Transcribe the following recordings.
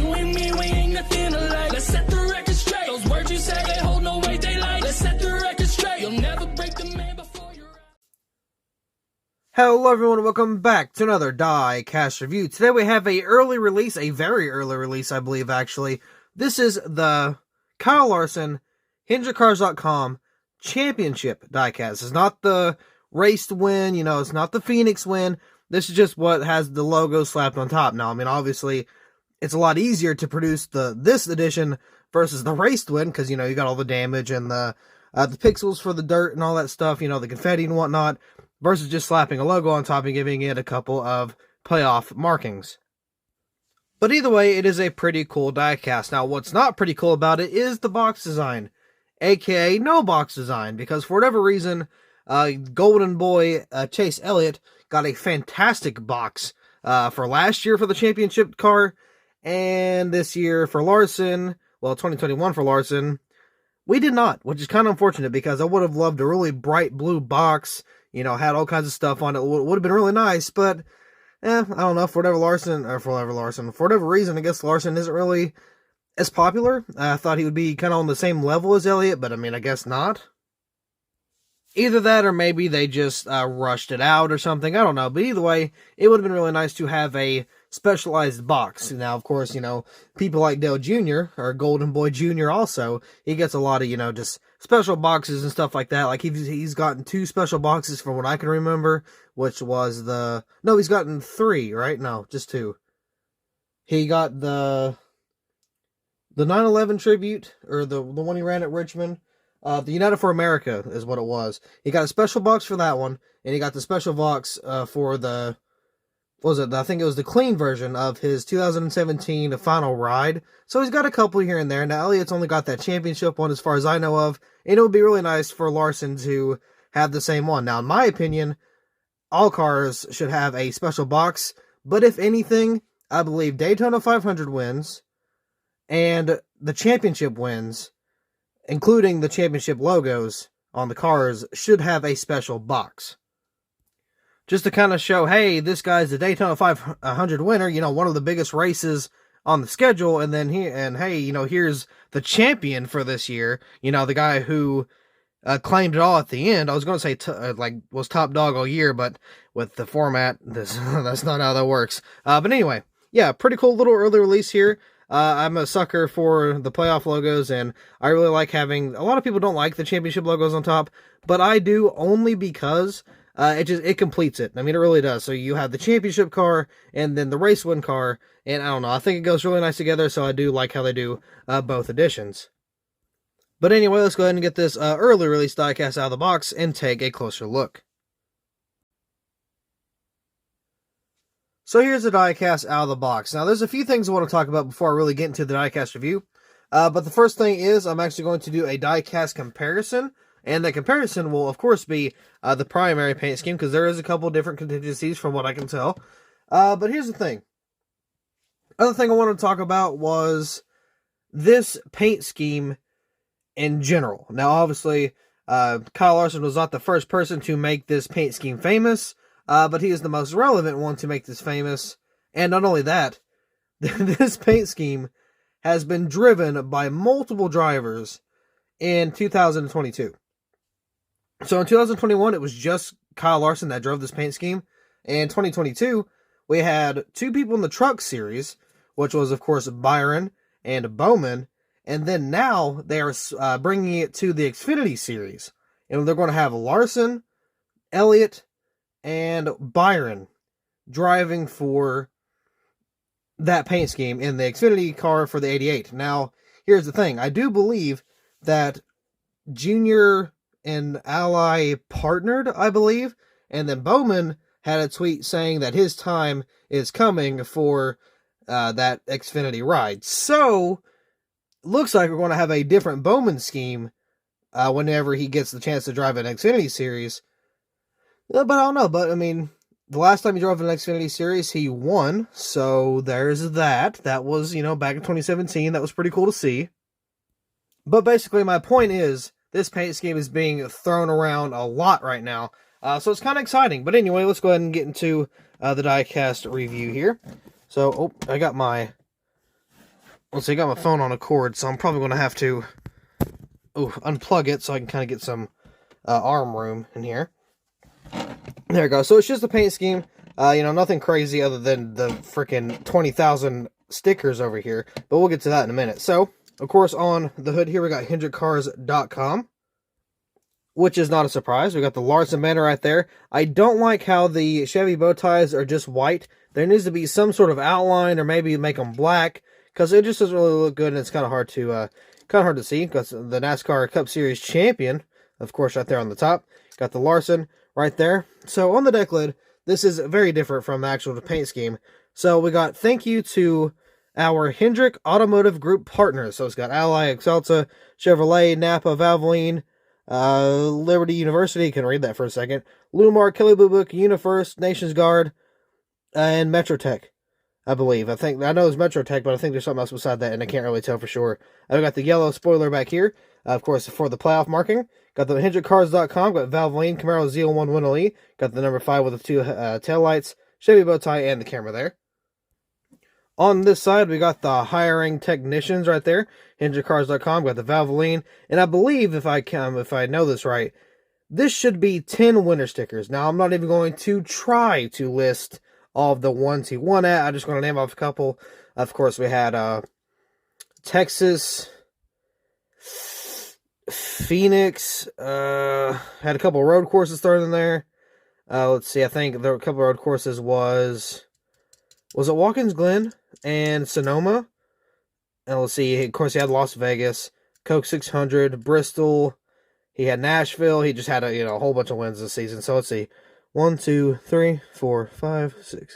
You and me, we ain't nothing alike. Let's set the record straight. Those words you say, they hold no weight, they like. Let's set the record straight. You'll never break the man before you're out. Hello everyone, welcome back to another Diecast review. Today we have a early release, a very early release I believe actually. This is the Kyle Larson, HingeCars.com Championship Diecast. It's not the race to win, you know, it's not the Phoenix win. This is just what has the logo slapped on top. Now, I mean, obviously, it's a lot easier to produce this edition versus the race to win, because, you know, you got all the damage and the pixels for the dirt and all that stuff, you know, the confetti and whatnot, versus just slapping a logo on top and giving it a couple of playoff markings. But either way, it is a pretty cool diecast. Now, what's not pretty cool about it is the box design, aka no box design, because for whatever reason, Golden Boy Chase Elliott got a fantastic box for last year for the championship car, and this year for Larson, well, 2021 for Larson, we did not, which is kind of unfortunate because I would have loved a really bright blue box, you know, had all kinds of stuff on it, would have been really nice, but I don't know, for whatever reason, I guess Larson isn't really as popular. I thought he would be kind of on the same level as Elliott, but I mean, I guess not. Either that or maybe they just rushed it out or something. I don't know. But either way, it would have been really nice to have a specialized box. Now, of course, you know, people like Dale Jr. or Golden Boy Jr. also, he gets a lot of, you know, just special boxes and stuff like that. Like, he's gotten 2 special boxes from what I can remember, which was no, he's gotten 3, right? No, just 2. He got the 9/11 tribute, or the one he ran at Richmond. The United for America is what it was. He got a special box for that one, and he got the special box for the, what was it? I think it was the clean version of his 2017 final ride. So he's got a couple here and there. Now, Elliott's only got that championship one as far as I know of, and it would be really nice for Larson to have the same one. Now, in my opinion, all cars should have a special box, but if anything, I believe Daytona 500 wins, and the championship wins, including the championship logos on the cars, should have a special box. Just to kind of show, hey, this guy's the Daytona 500 winner, you know, one of the biggest races on the schedule, and then hey, you know, here's the champion for this year, you know, the guy who claimed it all at the end. I was going to say, was top dog all year, but with the format, that's not how that works. But anyway, yeah, pretty cool little early release here. I'm a sucker for the playoff logos, and I really like having, a lot of people don't like the championship logos on top, but I do, only because it completes it. I mean, it really does. So you have the championship car, and then the race win car, and I don't know, I think it goes really nice together, so I do like how they do both editions. But anyway, let's go ahead and get this early release diecast out of the box and take a closer look. So here's the diecast out of the box. Now, there's a few things I want to talk about before I really get into the diecast review. But the first thing is I'm actually going to do a diecast comparison. And the comparison will, of course, be the primary paint scheme, because there is a couple different contingencies from what I can tell. But here's the thing. Other thing I wanted to talk about was this paint scheme in general. Now, obviously, Kyle Larson was not the first person to make this paint scheme famous. But he is the most relevant one to make this famous. And not only that, this paint scheme has been driven by multiple drivers in 2022. So in 2021, it was just Kyle Larson that drove this paint scheme. In 2022, we had 2 people in the truck series, which was, of course, Byron and Bowman. And then now they are bringing it to the Xfinity series. And they're going to have Larson, Elliott, and Byron driving for that paint scheme in the Xfinity car for the 88. Now, here's the thing. I do believe that Junior and Ally partnered, I believe, and then Bowman had a tweet saying that his time is coming for that Xfinity ride. So, looks like we're going to have a different Bowman scheme whenever he gets the chance to drive an Xfinity series. But I don't know, but I mean, the last time he drove an Xfinity series, he won, so there's that. That was, you know, back in 2017, that was pretty cool to see. But basically, my point is, this paint scheme is being thrown around a lot right now, so it's kind of exciting. But anyway, let's go ahead and get into the diecast review here. So, I got my Let's see, I got my phone on a cord, so I'm probably going to have to unplug it so I can kind of get some arm room in here. There we go. So it's just a paint scheme. Nothing crazy other than the freaking 20,000 stickers over here. But we'll get to that in a minute. So, of course, on the hood here, we got HendrickCars.com. Which is not a surprise. We got the Larson banner right there. I don't like how the Chevy bow ties are just white. There needs to be some sort of outline, or maybe make them black, because it just doesn't really look good, and it's kind of hard to see. Because the NASCAR Cup Series champion, of course, right there on the top. Got the Larson right there. So on the deck lid, this is very different from the actual paint scheme. So we got thank you to our Hendrick Automotive Group partners. So it's got Ally, Axalta, Chevrolet, Napa, Valvoline, Liberty University, can read that for a second, Lumar, Kelly Blue Book, UniFirst, Nations Guard, and Metrotech, I believe. I know it's Metrotech, but I think there's something else beside that, and I can't really tell for sure. I've got the yellow spoiler back here, of course, for the playoff marking. Got the HendrickCars.com, got Valvoline, Camaro ZL1 Winnow E, got the number 5 with the 2 taillights, Chevy bow tie, and the camera there. On this side, we got the hiring technicians right there. HendrickCars.com, got the Valvoline, and I believe, if I know this right, this should be 10 winter stickers. Now, I'm not even going to try to list all of the ones he won at. I'm just going to name off a couple. Of course, we had Texas, Phoenix, had a couple road courses thrown in there. Let's see, I think there were a couple road courses was it Watkins Glen and Sonoma? And let's see, of course, he had Las Vegas, Coke 600, Bristol. He had Nashville. He just had a whole bunch of wins this season. So let's see, 1, 2, 3, 4, 5, 6, 7.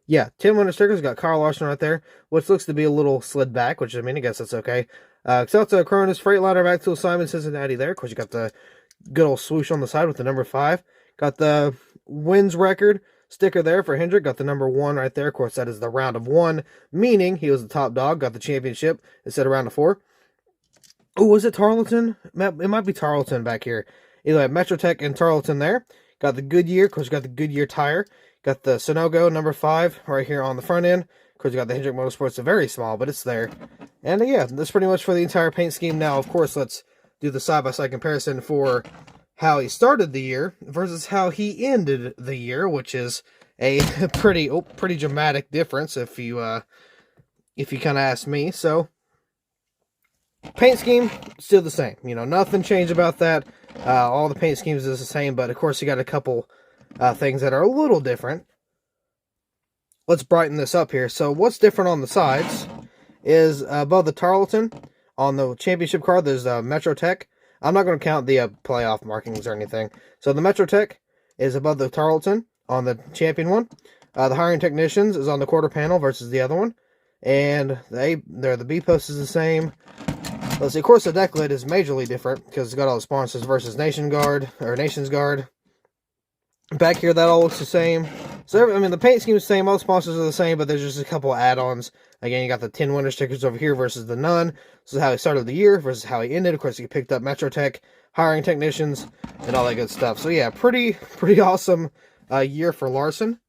Yeah, 10 winter stickers. Got Kyle Larson right there, which looks to be a little slid back, which, I mean, I guess that's okay. Excelta, Cronus, Freightliner, back to Simon, Cincinnati there. Of course, you got the good old swoosh on the side with the number 5. Got the wins record sticker there for Hendrick. Got the number 1 right there. Of course, that is the round of 1, meaning he was the top dog. Got the championship instead of round of 4. Oh, was it Tarleton? It might be Tarleton back here. Either way, Metrotech and Tarleton there. Got the Goodyear. Of course, you got the Goodyear tire. Got the Sonogo number 5 right here on the front end. Of course, you got the Hendrick Motorsports. It's very small, but it's there. And yeah, that's pretty much for the entire paint scheme. Now, of course, let's do the side-by-side comparison for how he started the year versus how he ended the year, which is a pretty dramatic difference if you kind of ask me. So, paint scheme still the same. Nothing changed about that. All the paint schemes is the same, but of course you got a couple things that are a little different. Let's brighten this up here. So what's different on the sides is above the Tarleton on the championship card, there's Metrotech. I'm not going to count the playoff markings or anything. So the Metrotech is above the Tarleton on the champion one. The hiring technicians is on the quarter panel versus the other one. And the B post is the same. Let's see, of course the deck lid is majorly different because it's got all the sponsors versus Nations Guard. Back here, that all looks the same. So, I mean, the paint scheme is the same. All the sponsors are the same, but there's just a couple add-ons. Again, you got the 10 winter stickers over here versus the none. This is how he started the year versus how he ended. Of course, he picked up Metrotech, hiring technicians, and all that good stuff. So, yeah, pretty awesome year for Larson.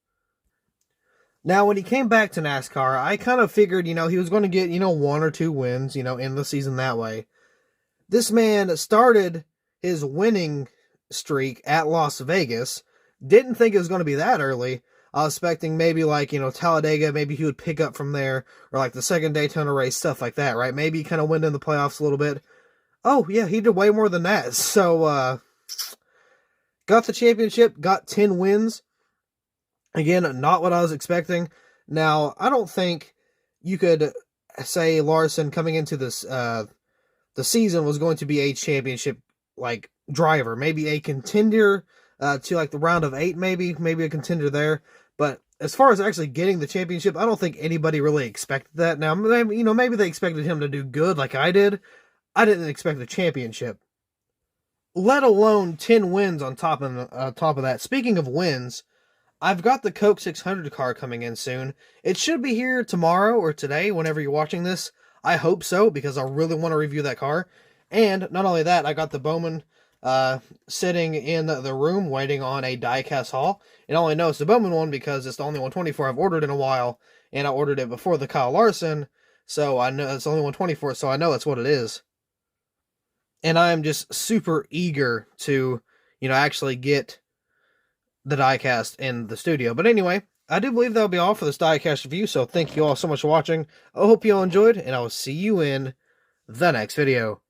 Now, when he came back to NASCAR, I kind of figured, he was going to get, 1 or 2 wins, in the season that way. This man started his winning streak at Las Vegas. Didn't think it was going to be that early. I was expecting maybe Talladega, maybe he would pick up from there, or like the second Daytona race, stuff like that, right? Maybe kind of win in the playoffs a little bit. Oh, yeah, he did way more than that. So, got the championship, got 10 wins. Again, not what I was expecting. Now, I don't think you could say Larson coming into this, the season was going to be a championship, driver. Maybe a contender, to the round of 8, maybe a contender there. But as far as actually getting the championship, I don't think anybody really expected that. Now, maybe they expected him to do good like I did. I didn't expect the championship, let alone 10 wins on top of that. Speaking of wins, I've got the Coke 600 car coming in soon. It should be here tomorrow or today, whenever you're watching this. I hope so, because I really want to review that car. And not only that, I got the Bowman sitting in the room waiting on a diecast haul. And I only know it's the Bowman one because it's the only 124 I've ordered in a while, and I ordered it before the Kyle Larson. So I know it's only 124, so I know that's what it is. And I'm just super eager to, actually get the diecast in the studio. But anyway, I do believe that'll be all for this diecast review, so thank you all so much for watching. I hope you all enjoyed, and I will see you in the next video.